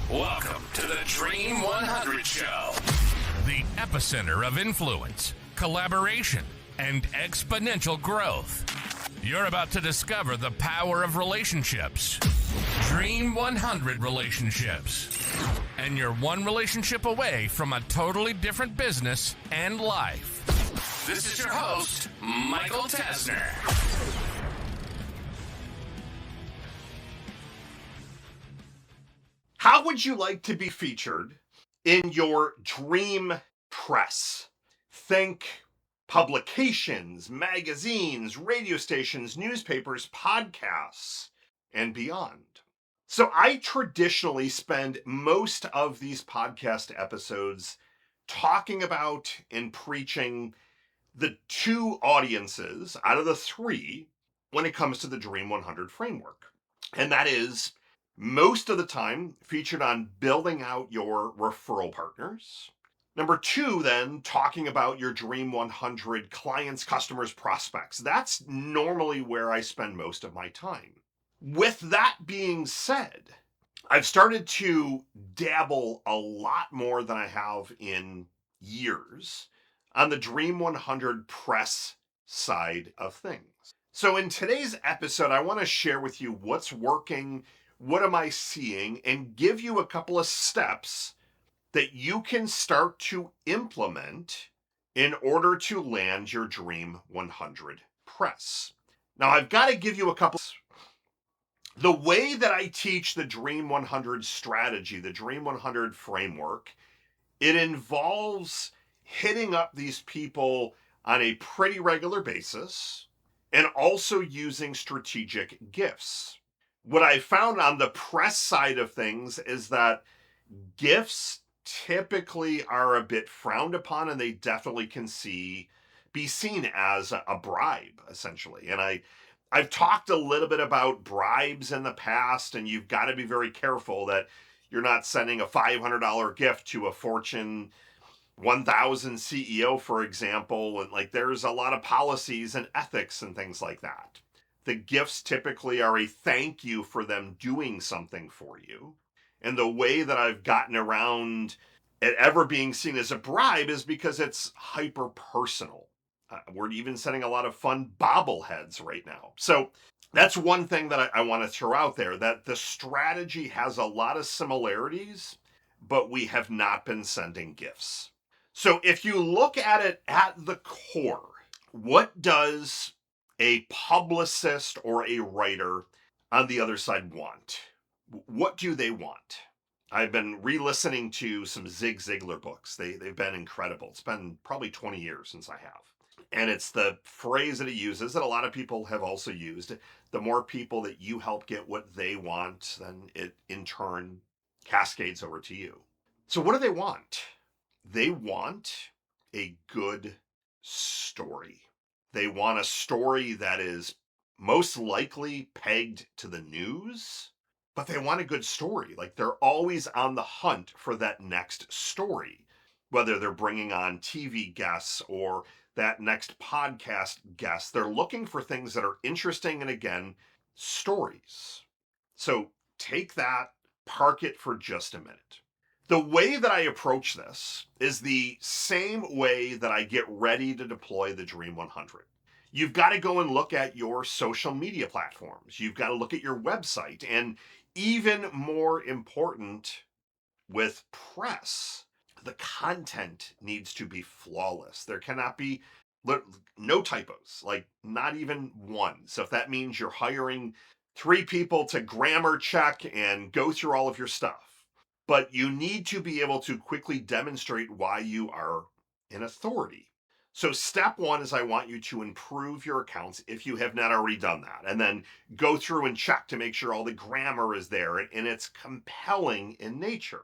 Welcome to the Dream 100 Show, the epicenter of influence, collaboration, and exponential growth. You're about to discover the power of relationships. Dream 100 relationships. And you're one relationship away from a totally different business and life. This is your host, Michael Tesner. How would you like to be featured in your dream press? Think publications, magazines, radio stations, newspapers, podcasts, and beyond. So I traditionally spend most of these podcast episodes talking about and preaching the two audiences out of the three when it comes to the Dream 100 framework. And that is most of the time featured on building out your referral partners. Number two, then, talking about your Dream 100 clients, customers, prospects. That's normally where I spend most of my time. With that being said, I've started to dabble a lot more than I have in years on the Dream 100 press side of things. So in today's episode, I want to share with you what's working, what am I seeing, and give you a couple of steps that you can start to implement in order to land your Dream 100 press. Now, I've got to give you a couple. The way that I teach the Dream 100 strategy, the Dream 100 framework, it involves hitting up these people on a pretty regular basis and also using strategic gifts. What I found on the press side of things is that gifts typically are a bit frowned upon, and they definitely can be seen as a bribe, essentially. And I've talked a little bit about bribes in the past, and you've got to be very careful that you're not sending a $500 gift to a Fortune 1000 CEO, for example. And there's a lot of policies and ethics and things like that. The gifts typically are a thank you for them doing something for you. And the way that I've gotten around it ever being seen as a bribe is because it's hyper personal. We're even sending a lot of fun bobbleheads right now. So that's one thing that I want to throw out there, that the strategy has a lot of similarities, but we have not been sending gifts. So if you look at it at the core, what does a publicist or a writer on the other side want? What do they want? I've been re-listening to some Zig Ziglar books. They've been incredible. It's been probably 20 years since I have. And it's the phrase that he uses that a lot of people have also used. The more people that you help get what they want, then it in turn cascades over to you. So what do they want? They want a good story. They want a story that is most likely pegged to the news, but they want a good story. They're always on the hunt for that next story, whether they're bringing on TV guests or that next podcast guest. They're looking for things that are interesting and, again, stories. So take that, park it for just a minute. The way that I approach this is the same way that I get ready to deploy the Dream 100. You've got to go and look at your social media platforms. You've got to look at your website. And even more important, with press, the content needs to be flawless. There cannot be no typos, not even one. So if that means you're hiring 3 people to grammar check and go through all of your stuff, but you need to be able to quickly demonstrate why you are an authority. So step 1 is I want you to improve your accounts if you have not already done that, and then go through and check to make sure all the grammar is there and it's compelling in nature.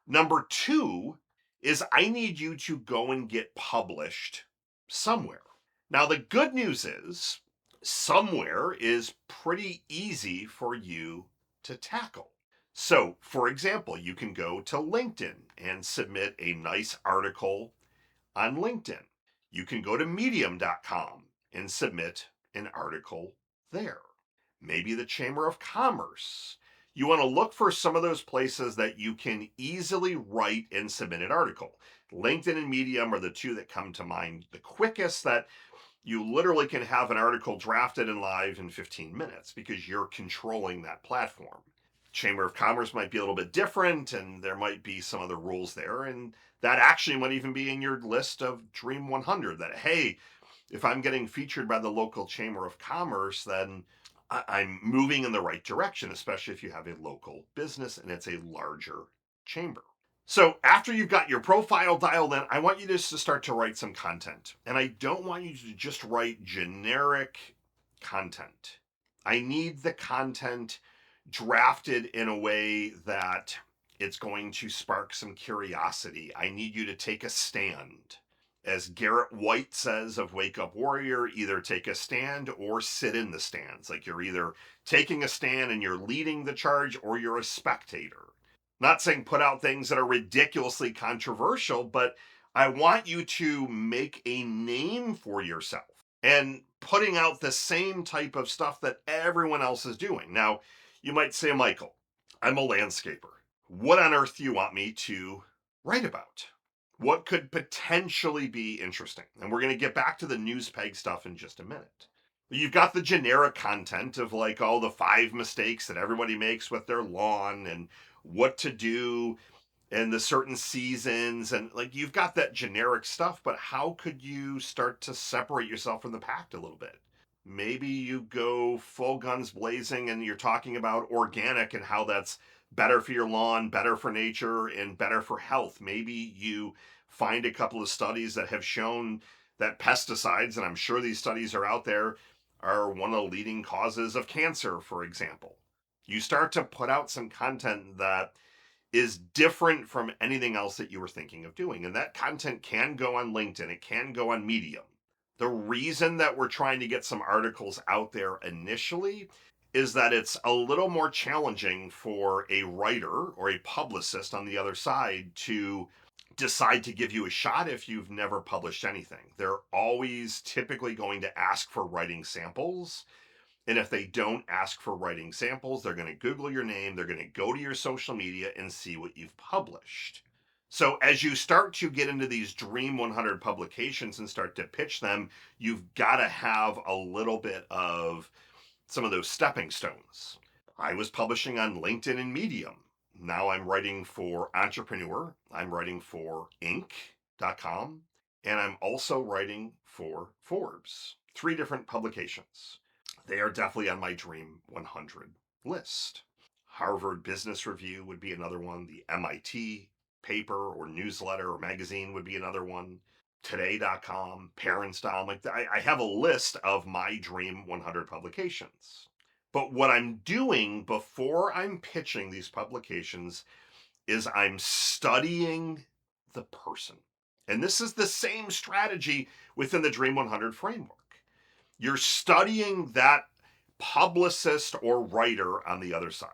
Number 2 is I need you to go and get published somewhere. Now, the good news is somewhere is pretty easy for you to tackle. So, for example, you can go to LinkedIn and submit a nice article on LinkedIn. You can go to medium.com and submit an article there. Maybe the Chamber of Commerce. You want to look for some of those places that you can easily write and submit an article. LinkedIn and Medium are the two that come to mind the quickest, that you literally can have an article drafted and live in 15 minutes because you're controlling that platform. Chamber of Commerce might be a little bit different, and there might be some other rules there, and that actually might even be in your list of Dream 100, that, hey, if I'm getting featured by the local Chamber of Commerce, then I'm moving in the right direction, especially if you have a local business and it's a larger chamber. So after you've got your profile dialed in, I want you just to start to write some content. And I don't want you to just write generic content. I need the content drafted in a way that it's going to spark some curiosity. I need you to take a stand. As Garrett White says of Wake Up Warrior, either take a stand or sit in the stands. Like, you're either taking a stand and you're leading the charge, or you're a spectator. Not saying put out things that are ridiculously controversial, but I want you to make a name for yourself and putting out the same type of stuff that everyone else is doing. Now, you might say, Michael, I'm a landscaper. What on earth do you want me to write about? What could potentially be interesting? And we're going to get back to the news peg stuff in just a minute. You've got the generic content of, like, all the 5 mistakes that everybody makes with their lawn and what to do and the certain seasons, and like, you've got that generic stuff, but how could you start to separate yourself from the pack a little bit? Maybe you go full guns blazing and you're talking about organic and how that's better for your lawn, better for nature, and better for health. Maybe you find a couple of studies that have shown that pesticides, and I'm sure these studies are out there, are one of the leading causes of cancer, for example. You start to put out some content that is different from anything else that you were thinking of doing. And that content can go on LinkedIn, it can go on Medium. The reason that we're trying to get some articles out there initially is that it's a little more challenging for a writer or a publicist on the other side to decide to give you a shot if you've never published anything. They're always typically going to ask for writing samples. And if they don't ask for writing samples, they're going to Google your name, they're going to go to your social media and see what you've published. So as you start to get into these Dream 100 publications and start to pitch them, you've got to have a little bit of some of those stepping stones. I was publishing on LinkedIn and Medium. Now I'm writing for Entrepreneur, I'm writing for Inc.com, and I'm also writing for Forbes. 3 different publications. They are definitely on my Dream 100 list. Harvard Business Review would be another one. The MIT paper or newsletter or magazine would be another one. Today.com, Parents.com. Like, I have a list of my Dream 100 publications. But what I'm doing before I'm pitching these publications is I'm studying the person. And this is the same strategy within the Dream 100 framework. You're studying that publicist or writer on the other side.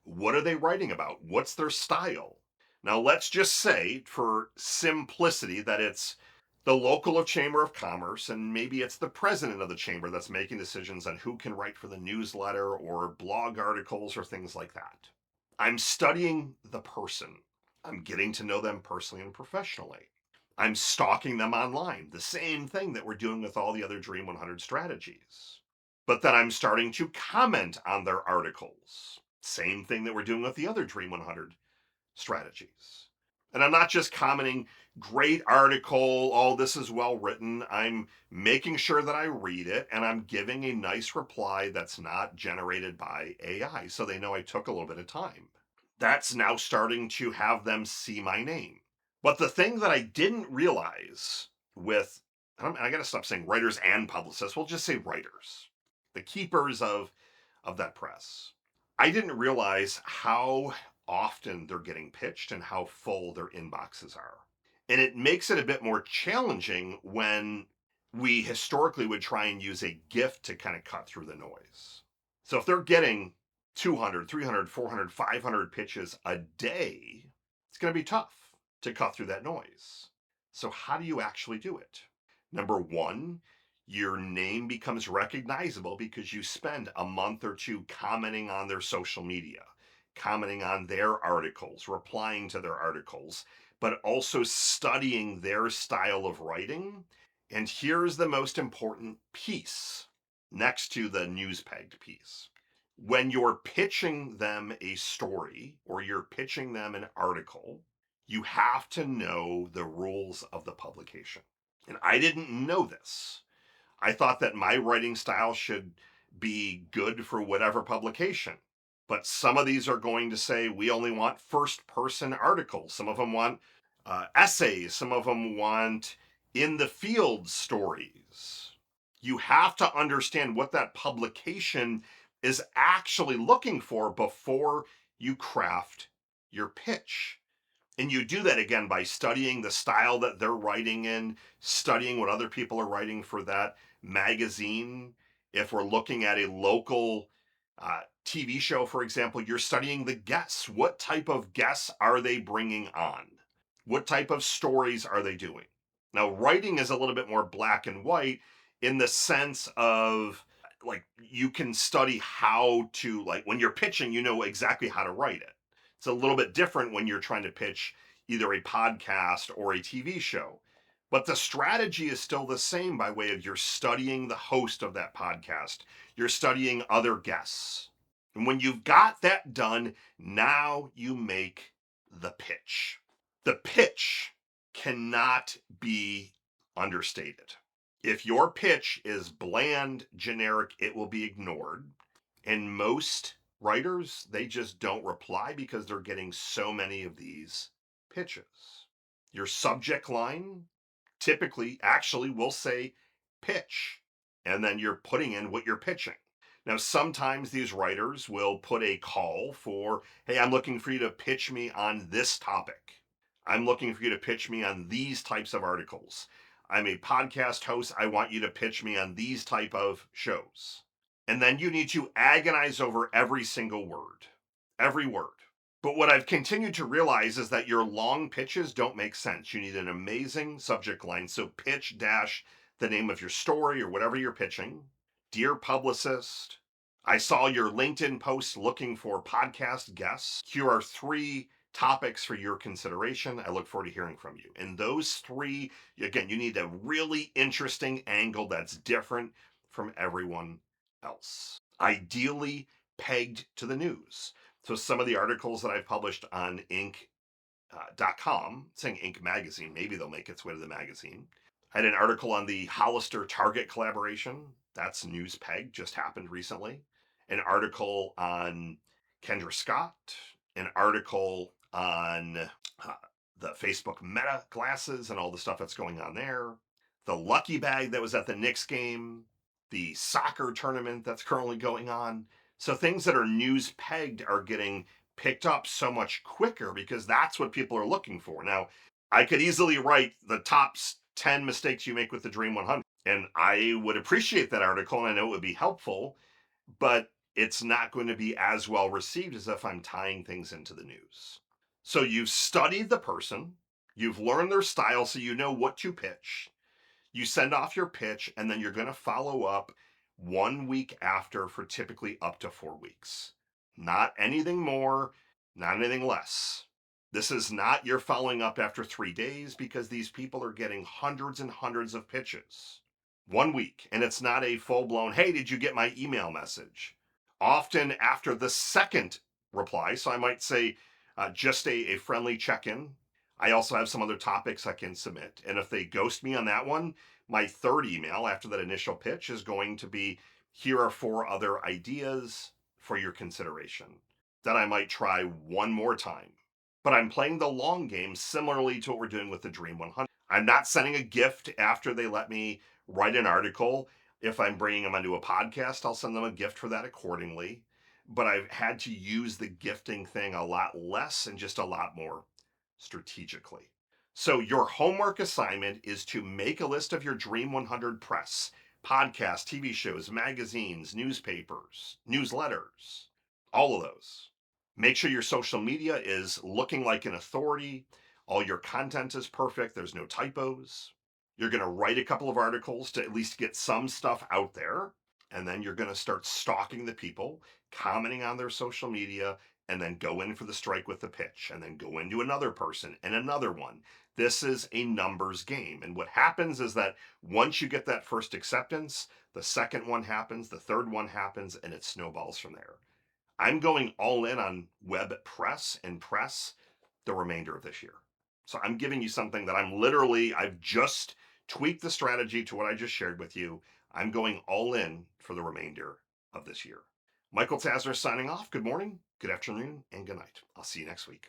What are they writing about? What's their style? Now, let's just say, for simplicity, that it's the local Chamber of Commerce, and maybe it's the president of the chamber that's making decisions on who can write for the newsletter or blog articles or things like that. I'm studying the person. I'm getting to know them personally and professionally. I'm stalking them online, the same thing that we're doing with all the other Dream 100 strategies. But then I'm starting to comment on their articles, same thing that we're doing with the other Dream 100 strategies. And I'm not just commenting, great article, oh, this is well written. I'm making sure that I read it, and I'm giving a nice reply that's not generated by AI, so they know I took a little bit of time. That's now starting to have them see my name. But the thing that I didn't realize with, I got to stop saying writers and publicists, we'll just say writers, the keepers of that press. I didn't realize how often they're getting pitched and how full their inboxes are. And it makes it a bit more challenging when we historically would try and use a gift to kind of cut through the noise. So if they're getting 200, 300, 400, 500 pitches a day, it's going to be tough to cut through that noise. So how do you actually do it? Number one, your name becomes recognizable because you spend a month or two commenting on their social media, commenting on their articles, replying to their articles, but also studying their style of writing. And here's the most important piece next to the news pegged piece. When you're pitching them a story or you're pitching them an article, you have to know the rules of the publication. And I didn't know this. I thought that my writing style should be good for whatever publication. But some of these are going to say we only want first person articles. Some of them want essays. Some of them want in the field stories. You have to understand what that publication is actually looking for before you craft your pitch. And you do that again by studying the style that they're writing in, studying what other people are writing for that magazine. If we're looking at a local TV show, for example, you're studying the guests. What type of guests are they bringing on? What type of stories are they doing? Now, writing is a little bit more black and white in the sense of like you can study how to, like when you're pitching, you know exactly how to write it. It's a little bit different when you're trying to pitch either a podcast or a TV show. But the strategy is still the same by way of you're studying the host of that podcast, you're studying other guests. And when you've got that done, now you make the pitch. The pitch cannot be understated. If your pitch is bland, generic, it will be ignored. And most writers, they just don't reply because they're getting so many of these pitches. Your subject line typically actually will say pitch, and then you're putting in what you're pitching. Now, sometimes these writers will put a call for, hey, I'm looking for you to pitch me on this topic. I'm looking for you to pitch me on these types of articles. I'm a podcast host. I want you to pitch me on these type of shows. And then you need to agonize over every single word, every word. But what I've continued to realize is that your long pitches don't make sense. You need an amazing subject line. So pitch dash the name of your story or whatever you're pitching. Dear publicist, I saw your LinkedIn post looking for podcast guests. Here are 3 topics for your consideration. I look forward to hearing from you. And those 3, again, you need a really interesting angle that's different from everyone else. Ideally pegged to the news. So some of the articles that I've published on Inc.com, saying Inc. magazine, maybe they'll make its way to the magazine. I had an article on the Hollister Target collaboration. That's news peg, just happened recently. An article on Kendra Scott. An article on the Facebook Meta glasses and all the stuff that's going on there. The lucky bag that was at the Knicks game. The soccer tournament that's currently going on. So things that are news pegged are getting picked up so much quicker because that's what people are looking for. Now, I could easily write the top 10 mistakes you make with the Dream 100, and I would appreciate that article and I know it would be helpful, but it's not going to be as well received as if I'm tying things into the news. So you've studied the person, you've learned their style so you know what to pitch. You send off your pitch and then you're going to follow up 1 week after for typically up to 4 weeks. Not anything more, not anything less. This is not you're following up after 3 days because these people are getting hundreds and hundreds of pitches. 1 week, and it's not a full-blown, hey, did you get my email message? Often after the second reply, so I might say just a friendly check-in. I also have some other topics I can submit. And if they ghost me on that one, my third email after that initial pitch is going to be, here are 4 other ideas for your consideration. Then I might try one more time. But I'm playing the long game similarly to what we're doing with the Dream 100. I'm not sending a gift after they let me write an article. If I'm bringing them onto a podcast, I'll send them a gift for that accordingly. But I've had to use the gifting thing a lot less and just a lot more strategically. So your homework assignment is to make a list of your Dream 100 press, podcasts, TV shows, magazines, newspapers, newsletters, all of those. Make sure your social media is looking like an authority. All your content is perfect. There's no typos. You're going to write a couple of articles to at least get some stuff out there. And then you're going to start stalking the people, commenting on their social media, and then go in for the strike with the pitch, and then go into another person and another one. This is a numbers game. And what happens is that once you get that first acceptance, the second one happens, the third one happens, and it snowballs from there. I'm going all in on web press and press the remainder of this year. So I'm giving you something that I've just tweaked the strategy to what I just shared with you. I'm going all in for the remainder of this year. Michael Tasner signing off. Good morning, good afternoon, and good night. I'll see you next week.